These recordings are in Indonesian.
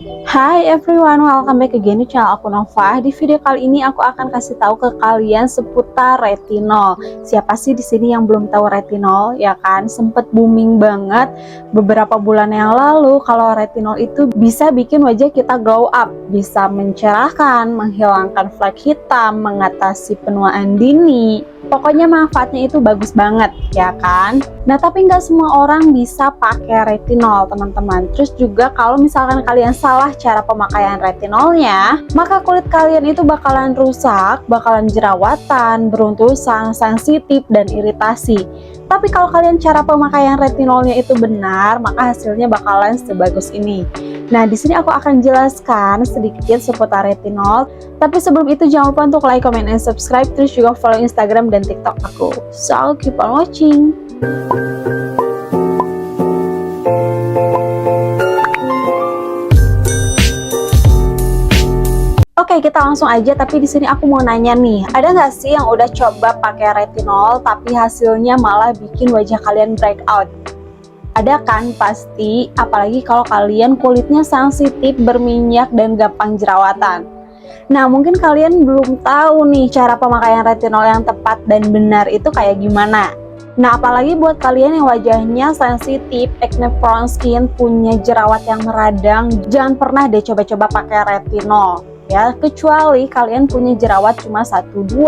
Hai everyone, welcome back again di channel aku Nova. Di video kali ini aku akan kasih tahu ke kalian seputar retinol. Siapa sih di sini yang belum tahu retinol? Ya kan, sempet booming banget beberapa bulan yang lalu kalau retinol itu bisa bikin wajah kita glow up, bisa mencerahkan, menghilangkan flek hitam, mengatasi penuaan dini. Pokoknya manfaatnya itu bagus banget, ya kan? Nah, tapi nggak semua orang bisa pakai retinol, teman-teman. Terus juga kalau misalkan kalian salah cara pemakaian retinolnya, maka kulit kalian itu bakalan rusak, bakalan jerawatan, beruntusan, sensitif, dan iritasi. Tapi kalau kalian cara pemakaian retinolnya itu benar, maka hasilnya bakalan sebagus ini. Nah, di sini aku akan jelaskan sedikit seputar retinol. Tapi sebelum itu jangan lupa untuk like, comment, and subscribe. Terus juga follow Instagram dan TikTok aku. So, keep on watching. Oke, kita langsung aja. Tapi di sini aku mau nanya nih, ada nggak sih yang udah coba pakai retinol tapi hasilnya malah bikin wajah kalian breakout? Ada kan pasti, apalagi kalau kalian kulitnya sensitif, berminyak, dan gampang jerawatan. Nah, mungkin kalian belum tahu nih cara pemakaian retinol yang tepat dan benar itu kayak gimana. Nah, apalagi buat kalian yang wajahnya sensitif, acne prone skin, punya jerawat yang meradang, jangan pernah deh coba-coba pakai retinol. Ya, kecuali kalian punya jerawat cuma 1-2,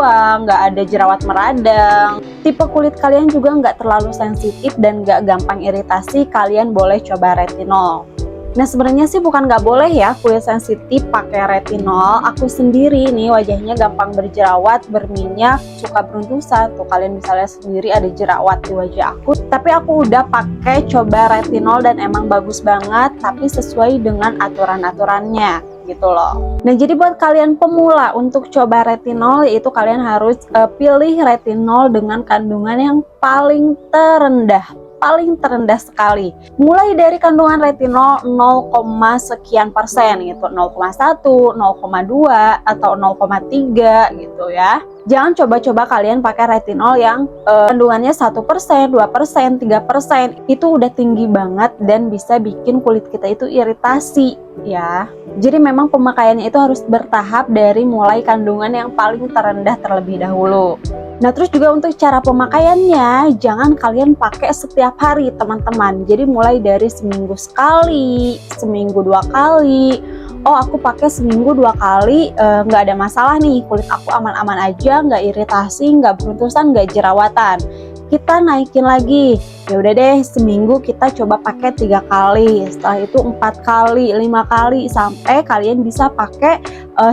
nggak ada jerawat meradang, tipe kulit kalian juga nggak terlalu sensitif dan nggak gampang iritasi, kalian boleh coba retinol. Nah, sebenarnya sih bukan nggak boleh ya kulit sensitif pakai retinol. Aku sendiri nih wajahnya gampang berjerawat, berminyak, suka beruntusan. Tuh kalian bisa lihat sendiri ada jerawat di wajah aku. Tapi aku udah pakai coba retinol dan emang bagus banget, tapi sesuai dengan aturan-aturannya gitu loh. Nah, jadi buat kalian pemula untuk coba retinol, yaitu kalian harus pilih retinol dengan kandungan yang paling terendah sekali. Mulai dari kandungan retinol 0, sekian persen gitu, 0,1, 0,2 atau 0,3 gitu ya. Jangan coba-coba kalian pakai retinol yang kandungannya 1%, 2%, 3%. Itu udah tinggi banget dan bisa bikin kulit kita itu iritasi ya. Jadi memang pemakaiannya itu harus bertahap dari mulai kandungan yang paling terendah terlebih dahulu. Nah, terus juga untuk cara pemakaiannya, jangan kalian pakai setiap hari teman-teman. Jadi mulai dari seminggu sekali, seminggu 2 kali. Oh, aku pakai seminggu 2 kali, nggak ada masalah nih, kulit aku aman-aman aja, nggak iritasi, nggak beruntusan, nggak jerawatan. Kita naikin lagi, ya udah deh, seminggu kita coba pakai 3 kali, setelah itu 4 kali, 5 kali, sampai kalian bisa pakai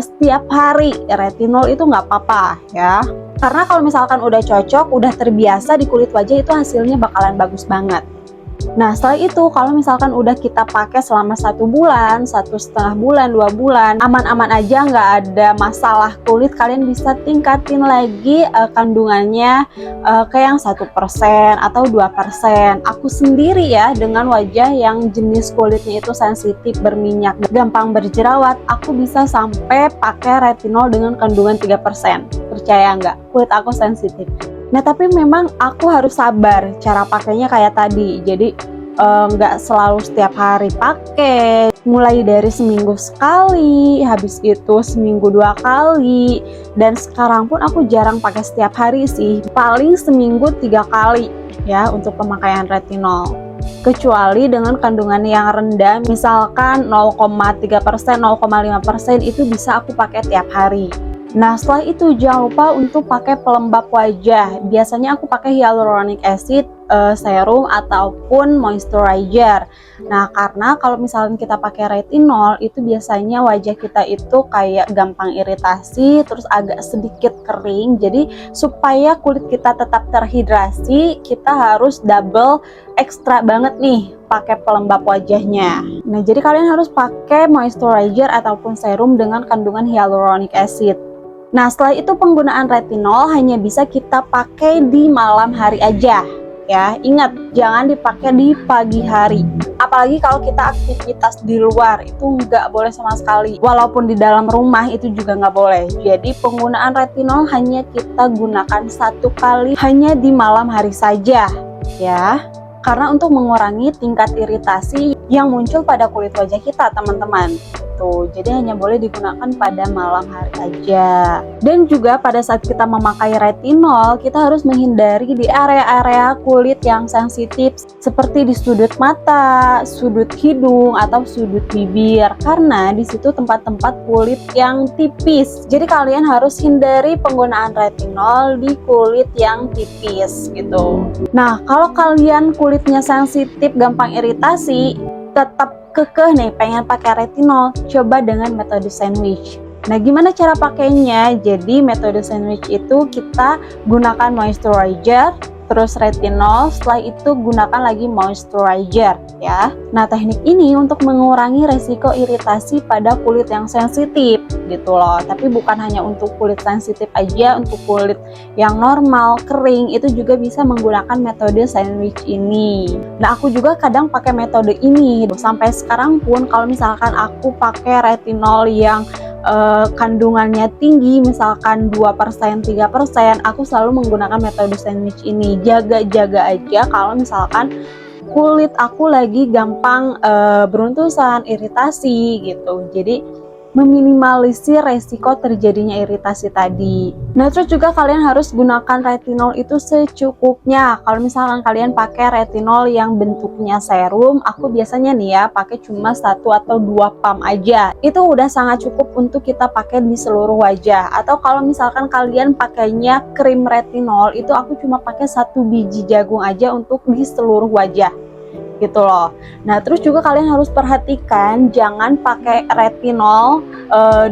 setiap hari. Retinol itu nggak apa-apa ya, karena kalau misalkan udah cocok, udah terbiasa di kulit wajah, itu hasilnya bakalan bagus banget. Nah, setelah itu kalau misalkan udah kita pakai selama 1 bulan, 1,5 bulan, 2 bulan, aman-aman aja, nggak ada masalah kulit, kalian bisa tingkatin lagi kandungannya ke yang 1% atau 2%. Aku sendiri ya, dengan wajah yang jenis kulitnya itu sensitif, berminyak, gampang berjerawat, aku bisa sampai pakai retinol dengan kandungan 3%. Percaya nggak? Kulit aku sensitif. Nah, tapi memang aku harus sabar cara pakainya kayak tadi. Jadi nggak selalu setiap hari pakai. Mulai dari seminggu sekali, habis itu seminggu 2 kali. Dan sekarang pun aku jarang pakai setiap hari sih. Paling seminggu 3 kali ya untuk pemakaian retinol. Kecuali dengan kandungan yang rendah, misalkan 0,3%, 0,5%, itu bisa aku pakai tiap hari. Nah, setelah itu jangan lupa untuk pakai pelembab wajah. Biasanya aku pakai hyaluronic acid, serum ataupun moisturizer. Nah, karena kalau misalnya kita pakai retinol, itu biasanya wajah kita itu kayak gampang iritasi, terus agak sedikit kering. Jadi supaya kulit kita tetap terhidrasi, kita harus double ekstra banget nih pakai pelembab wajahnya. Nah, jadi kalian harus pakai moisturizer ataupun serum dengan kandungan hyaluronic acid. Nah, setelah itu penggunaan retinol hanya bisa kita pakai di malam hari aja ya. Ingat, jangan dipakai di pagi hari. Apalagi kalau kita aktivitas di luar, itu nggak boleh sama sekali. Walaupun di dalam rumah itu juga nggak boleh. Jadi penggunaan retinol hanya kita gunakan 1 kali, hanya di malam hari saja ya. karena untuk mengurangi tingkat iritasi yang muncul pada kulit wajah kita, teman-teman. Tuh, jadi hanya boleh digunakan pada malam hari aja. Dan juga pada saat kita memakai retinol, kita harus menghindari di area-area kulit yang sensitif seperti di sudut mata, sudut hidung, atau sudut bibir, karena di situ tempat-tempat kulit yang tipis. Jadi kalian harus hindari penggunaan retinol di kulit yang tipis gitu. Nah, kalau kalian kulitnya sensitif, gampang iritasi, tetap kekeh nih pengen pakai retinol, coba dengan metode sandwich. Nah, gimana cara pakainya? Jadi metode sandwich itu kita gunakan moisturizer, terus retinol, setelah itu gunakan lagi moisturizer ya. Nah, teknik ini untuk mengurangi resiko iritasi pada kulit yang sensitif gitu loh. Tapi bukan hanya untuk kulit sensitif aja, untuk kulit yang normal, kering, itu juga bisa menggunakan metode sandwich ini. Nah, aku juga kadang pakai metode ini. Sampai sekarang pun kalau misalkan aku pakai retinol yang kandungannya tinggi, misalkan 2%, 3%, aku selalu menggunakan metode sandwich ini. Jaga-jaga aja kalau misalkan kulit aku lagi gampang beruntusan, iritasi gitu. Jadi meminimalisir resiko terjadinya iritasi tadi. Nah, terus juga kalian harus gunakan retinol itu secukupnya. Kalau misalkan kalian pakai retinol yang bentuknya serum, aku biasanya nih ya pakai cuma 1 atau 2 pump aja. Itu udah sangat cukup untuk kita pakai di seluruh wajah. Atau kalau misalkan kalian pakainya krim retinol, itu aku cuma pakai 1 biji jagung aja untuk di seluruh wajah gitu loh. Nah, terus juga kalian harus perhatikan jangan pakai retinol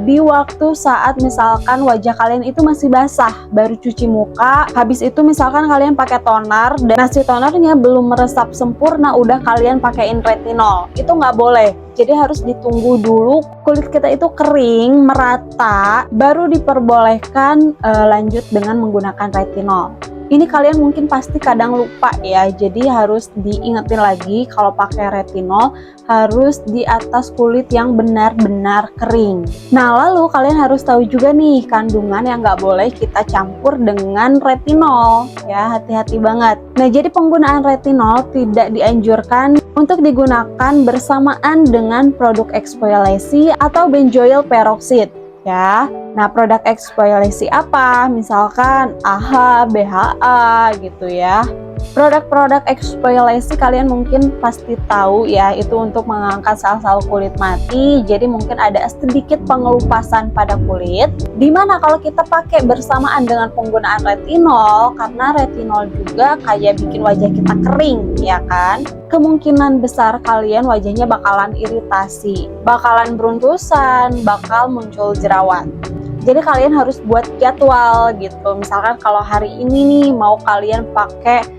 di waktu saat misalkan wajah kalian itu masih basah, baru cuci muka, habis itu misalkan kalian pakai toner dan si tonernya belum meresap sempurna, udah kalian pakaiin retinol. Itu nggak boleh. Jadi harus ditunggu dulu kulit kita itu kering, merata, baru diperbolehkan lanjut dengan menggunakan retinol. Ini kalian mungkin pasti kadang lupa ya, jadi harus diingetin lagi kalau pakai retinol harus di atas kulit yang benar-benar kering. Nah, lalu kalian harus tahu juga nih kandungan yang nggak boleh kita campur dengan retinol ya, hati-hati banget. Nah, jadi penggunaan retinol tidak dianjurkan untuk digunakan bersamaan dengan produk eksfoliasi atau benzoyl peroxide ya. Nah, produk eksfoliasi apa? Misalkan AHA, BHA gitu ya. Produk-produk eksfoliasi kalian mungkin pasti tahu ya, itu untuk mengangkat sel-sel kulit mati. Jadi mungkin ada sedikit pengelupasan pada kulit. Dimana kalau kita pakai bersamaan dengan penggunaan retinol, karena retinol juga kayak bikin wajah kita kering ya kan. Kemungkinan besar kalian wajahnya bakalan iritasi, bakalan beruntusan, bakal muncul jerawat. Jadi kalian harus buat jadwal gitu. Misalkan kalau hari ini nih mau kalian pakai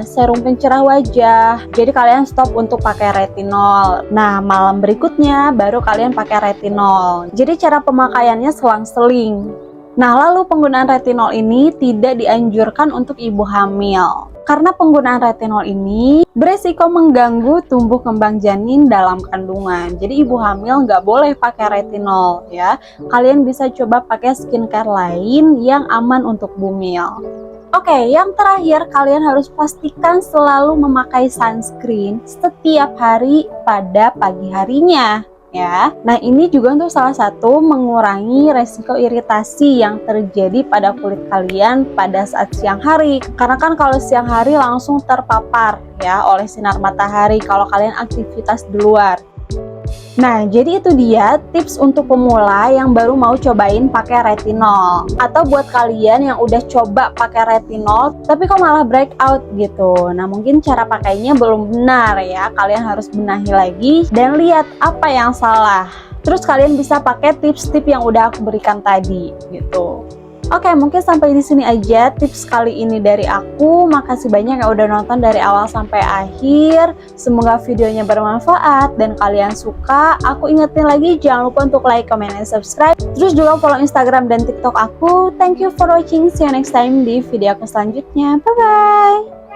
serum pencerah wajah, jadi kalian stop untuk pakai retinol. Nah, malam berikutnya baru kalian pakai retinol. Jadi cara pemakaiannya selang-seling. Nah, lalu penggunaan retinol ini tidak dianjurkan untuk ibu hamil. Karena penggunaan retinol ini beresiko mengganggu tumbuh kembang janin dalam kandungan. Jadi ibu hamil nggak boleh pakai retinol ya. Kalian bisa coba pakai skincare lain yang aman untuk bumil. Oke, yang terakhir kalian harus pastikan selalu memakai sunscreen setiap hari pada pagi harinya ya. Nah, ini juga untuk salah satu mengurangi resiko iritasi yang terjadi pada kulit kalian pada saat siang hari. Karena kan kalau siang hari langsung terpapar ya oleh sinar matahari kalau kalian aktivitas di luar. Nah, jadi itu dia tips untuk pemula yang baru mau cobain pakai retinol. Atau buat kalian yang udah coba pakai retinol tapi kok malah breakout gitu. Nah, mungkin cara pakainya belum benar ya. Kalian harus benahi lagi dan lihat apa yang salah. Terus kalian bisa pakai tips-tips yang udah aku berikan tadi gitu. Oke, mungkin sampai di sini aja tips kali ini dari aku. Makasih banyak yang udah nonton dari awal sampai akhir. Semoga videonya bermanfaat dan kalian suka. Aku ingetin lagi, jangan lupa untuk like, comment, dan subscribe. Terus juga follow Instagram dan TikTok aku. Thank you for watching. See you next time di video aku selanjutnya. Bye-bye.